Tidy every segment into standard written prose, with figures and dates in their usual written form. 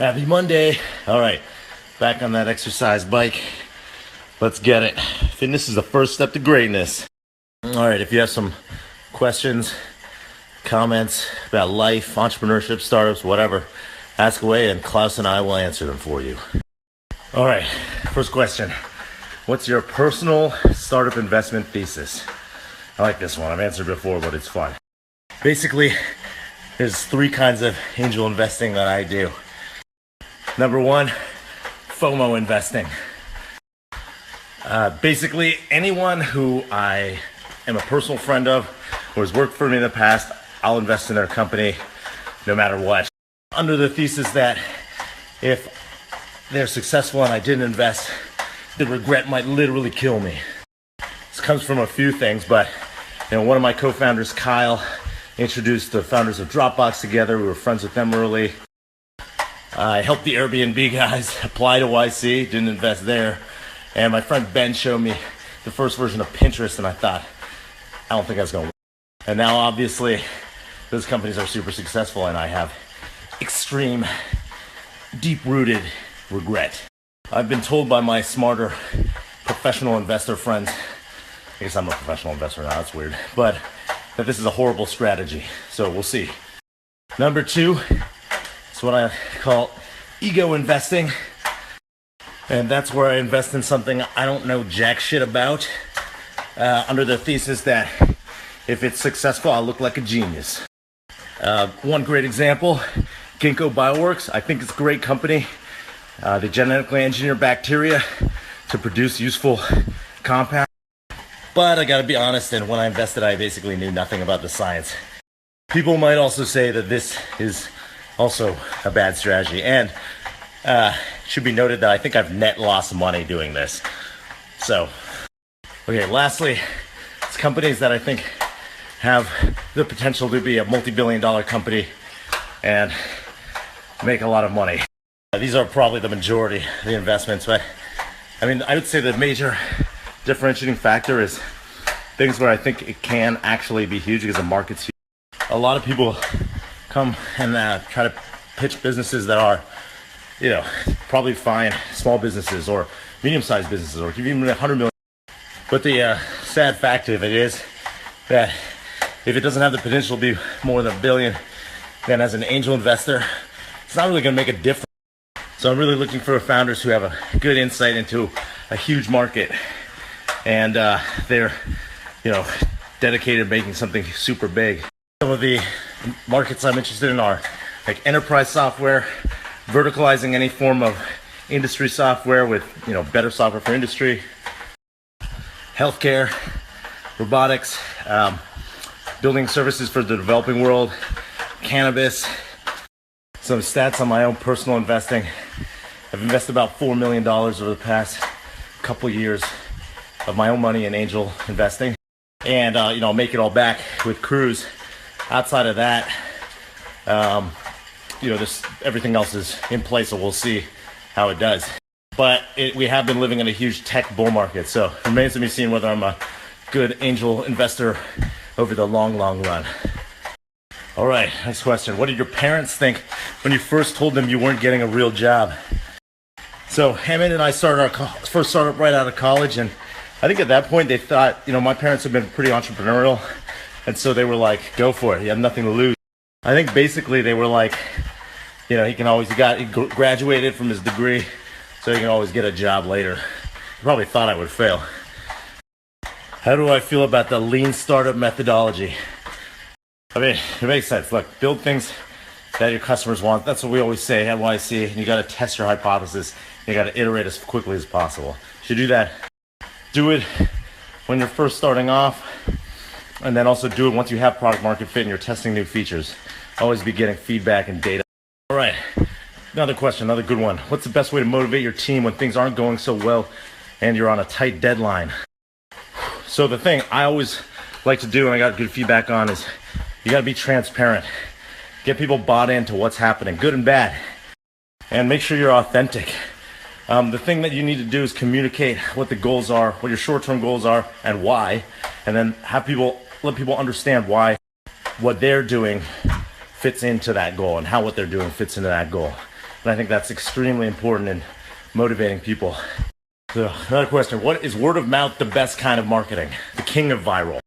Happy Monday. All right, back on that exercise bike. Let's get it. Fitness is the first step to greatness. All right, if you have some questions, comments about life, entrepreneurship, startups, whatever, ask away and Klaus and I will answer them for you. All right, first question. What's your personal startup investment thesis? I like this one. I've answered before, but it's fun. Basically, there's three kinds of angel investing that I do. Number one, FOMO investing. Basically, anyone who I am a personal friend of or has worked for me in the past, I'll invest in their company no matter what. Under the thesis that if they're successful and I didn't invest, the regret might literally kill me. This comes from a few things, but one of my co-founders, Kyle, introduced the founders of Dropbox together. We were friends with them early. I helped the Airbnb guys apply to YC, didn't invest there. And my friend Ben showed me the first version of Pinterest, and I thought, I don't think that's going to work. And now, obviously, those companies are super successful, and I have extreme, deep-rooted regret. I've been told by my smarter professional investor friends, I guess I'm a professional investor now, that's weird, but that this is a horrible strategy. So we'll see. Number two, it's what I call ego investing. And that's where I invest in something I don't know jack shit about, under the thesis that if it's successful, I'll look like a genius. One great example, Ginkgo Bioworks. I think it's a great company. They genetically engineer bacteria to produce useful compounds. But I gotta be honest, and when I invested, I basically knew nothing about the science. People might also say that this is also a bad strategy. And should be noted that I think I've net lost money doing this. So, okay, lastly, it's companies that I think have the potential to be a multi-billion-dollar company and make a lot of money. These are probably the majority of the investments, but I mean, I would say the major differentiating factor is things where I think it can actually be huge because the market's huge. A lot of people come and try to pitch businesses that are, probably fine small businesses or medium-sized businesses or even 100 million. But the sad fact of it is that if it doesn't have the potential to be more than $1 billion, then as an angel investor, it's not really going to make a difference. So I'm really looking for founders who have a good insight into a huge market, and they're, dedicated to making something super big. Some of the markets I'm interested in are like enterprise software, verticalizing any form of industry software with, better software for industry, healthcare, robotics, building services for the developing world, cannabis. Some stats on my own personal investing. I've invested about $4 million over the past couple years of my own money in angel investing. And, I'll make it all back with Cruise. Outside of that, everything else is in place, so we'll see how it does. But we have been living in a huge tech bull market, so it remains to be seen whether I'm a good angel investor over the long, long run. All right, next question. What did your parents think when you first told them you weren't getting a real job? So Hammond and I started our first startup right out of college, and I think at that point they thought, my parents have been pretty entrepreneurial, and so they were like, go for it, you have nothing to lose. I think basically they were like, he graduated from his degree, so he can always get a job later. He probably thought I would fail. How do I feel about the lean startup methodology? I mean, it makes sense. Look, build things that your customers want. That's what we always say at YC. And you got to test your hypothesis. You got to iterate as quickly as possible. You should do that. Do it when you're first starting off, and then also do it once you have product market fit and you're testing new features. Always be getting feedback and data. All right, another question, another good one. What's the best way to motivate your team when things aren't going so well and you're on a tight deadline? So the thing I always like to do, and I got good feedback on, is you got to be transparent. Get people bought into what's happening, good and bad, and make sure you're authentic. The thing that you need to do is communicate what the goals are, what your short-term goals are, and why, and then let people understand why what they're doing fits into that goal and how what they're doing fits into that goal. And I think that's extremely important in motivating people. So another question, what is word of mouth the best kind of marketing? The king of viral.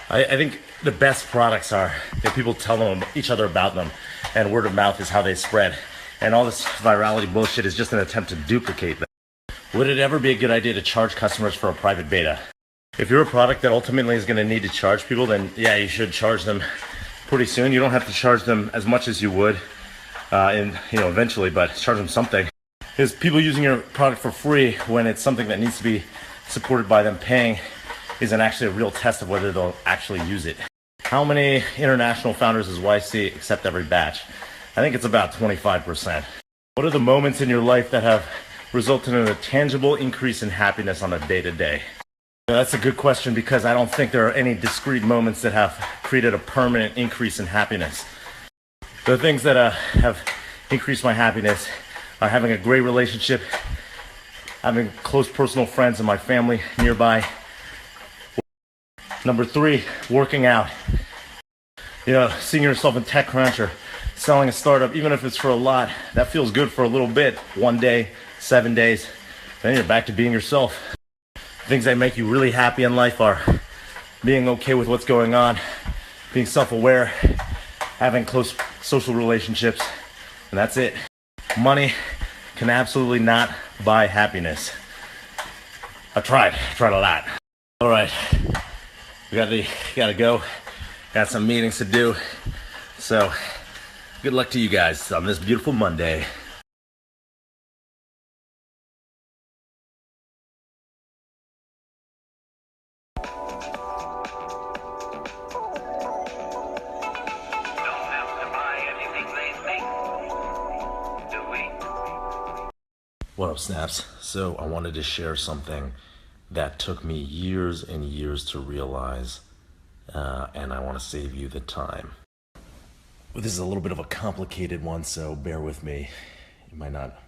I think the best products are that people tell them each other about them, and word of mouth is how they spread. And all this virality bullshit is just an attempt to duplicate them. Would it ever be a good idea to charge customers for a private beta? If you're a product that ultimately is going to need to charge people, then yeah, you should charge them pretty soon. You don't have to charge them as much as you would eventually, but charge them something. Because people using your product for free when it's something that needs to be supported by them paying isn't actually a real test of whether they'll actually use it. How many international founders does YC accept every batch? I think it's about 25%. What are the moments in your life that have resulted in a tangible increase in happiness on a day-to-day? That's a good question because I don't think there are any discrete moments that have created a permanent increase in happiness. The things that have increased my happiness are having a great relationship, having close personal friends and my family nearby. Number 3, working out. Seeing yourself in TechCrunch or selling a startup, even if it's for a lot, that feels good for a little bit. 1 day, 7 days, then you're back to being yourself. Things that make you really happy in life are being okay with what's going on, being self-aware, having close social relationships, and that's it. Money can absolutely not buy happiness. I tried a lot. All right, we gotta go. Got some meetings to do. So, good luck to you guys on this beautiful Monday. What up, Snaps? So I wanted to share something that took me years and years to realize, and I want to save you the time. Well, this is a little bit of a complicated one, so bear with me. It might not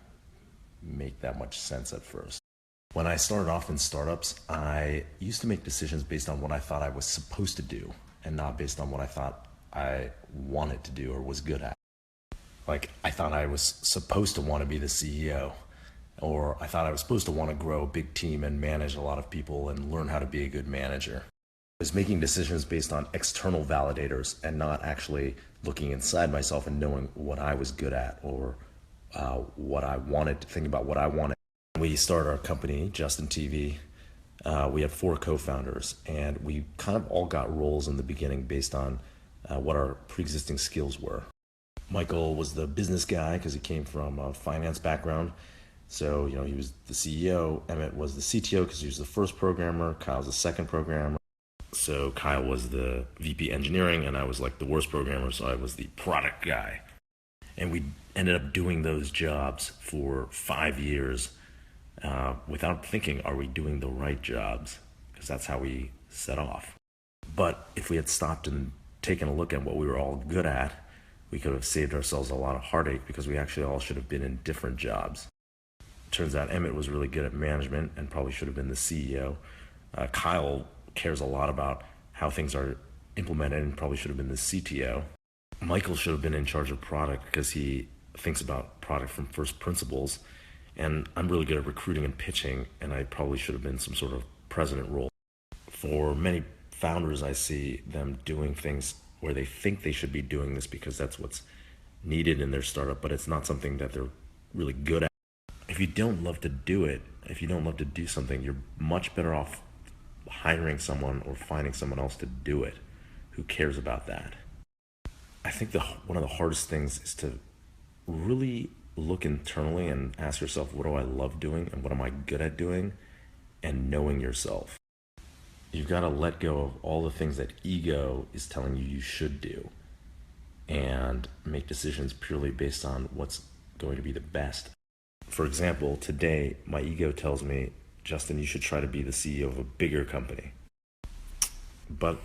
make that much sense at first. When I started off in startups, I used to make decisions based on what I thought I was supposed to do and not based on what I thought I wanted to do or was good at. Like, I thought I was supposed to want to be the CEO. Or I thought I was supposed to want to grow a big team and manage a lot of people and learn how to be a good manager. I was making decisions based on external validators and not actually looking inside myself and knowing what I was good at or what I wanted, to think about what I wanted. We started our company, Justin TV. We had 4 co-founders, and we kind of all got roles in the beginning based on what our pre-existing skills were. Michael was the business guy because he came from a finance background. So, he was the CEO. Emmett was the CTO because he was the first programmer. Kyle was the second programmer. So Kyle was the VP engineering, and I was like the worst programmer, so I was the product guy. And we ended up doing those jobs for 5 years without thinking, are we doing the right jobs? Because that's how we set off. But if we had stopped and taken a look at what we were all good at, we could have saved ourselves a lot of heartache because we actually all should have been in different jobs. Turns out Emmett was really good at management and probably should have been the CEO. Kyle cares a lot about how things are implemented and probably should have been the CTO. Michael should have been in charge of product because he thinks about product from first principles. And I'm really good at recruiting and pitching, and I probably should have been some sort of president role. For many founders, I see them doing things where they think they should be doing this because that's what's needed in their startup, but it's not something that they're really good at. If you don't love to do it, if you don't love to do something, you're much better off hiring someone or finding someone else to do it who cares about that. I think one of the hardest things is to really look internally and ask yourself, what do I love doing and what am I good at doing, and knowing yourself. You've got to let go of all the things that ego is telling you should do and make decisions purely based on what's going to be the best. For example, today, my ego tells me, Justin, you should try to be the CEO of a bigger company. But,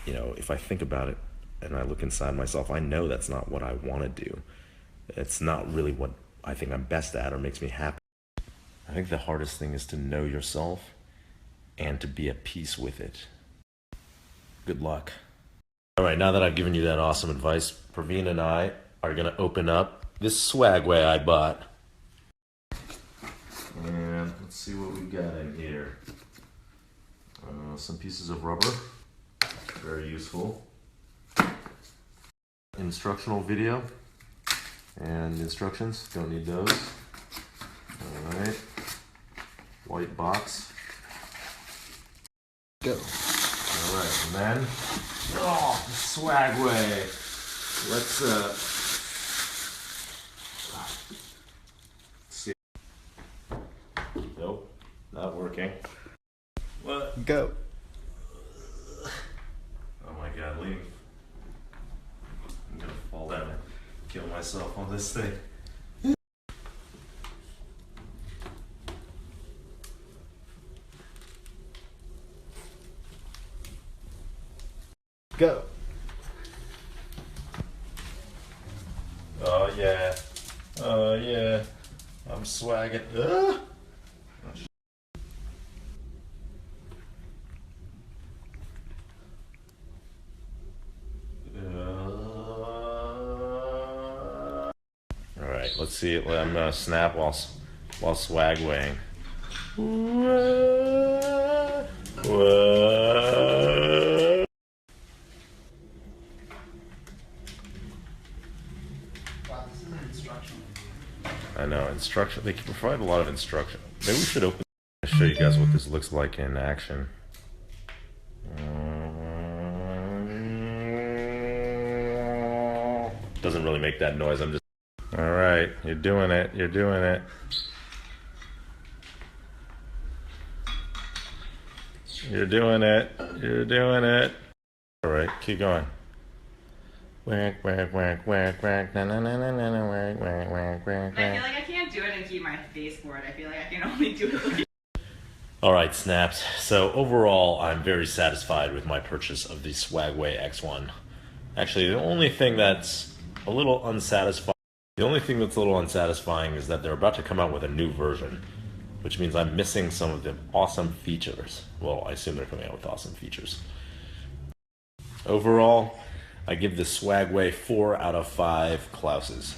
if I think about it and I look inside myself, I know that's not what I want to do. It's not really what I think I'm best at or makes me happy. I think the hardest thing is to know yourself and to be at peace with it. Good luck. All right, now that I've given you that awesome advice, Praveen and I are going to open up this Swagway I bought. And let's see what we've got in here. Some pieces of rubber, very useful. Instructional video and instructions, don't need those. Alright, white box. Go. Alright, and then, oh, the Swagway. Let's see. Nope, not working. What? Go. Oh my god, leave. I'm gonna fall down and kill myself on this thing. Go. Oh yeah. Oh yeah. I'm swagging. Alright, let's see it. I'm gonna snap while swagwaying. Wow, this is an instruction. I know, instruction. They can provide a lot of instruction. Maybe we should open and show you guys what this looks like in action. Doesn't really make that noise. I'm just. All right, you're doing it. You're doing it. You're doing it. You're doing it. All right, keep going. Whack, whack, whack, whack, whack, na na na na na na, whack, whack, whack, whack. I feel like I can't do it and keep my face for it. I feel like I can only do it like. All right, snaps. So overall, I'm very satisfied with my purchase of the Swagway X1. Actually, the only thing that's a little unsatisfying is that they're about to come out with a new version, which means I'm missing some of the awesome features. Well, I assume they're coming out with awesome features. Overall, I give the Swagway 4 out of 5 Klauses.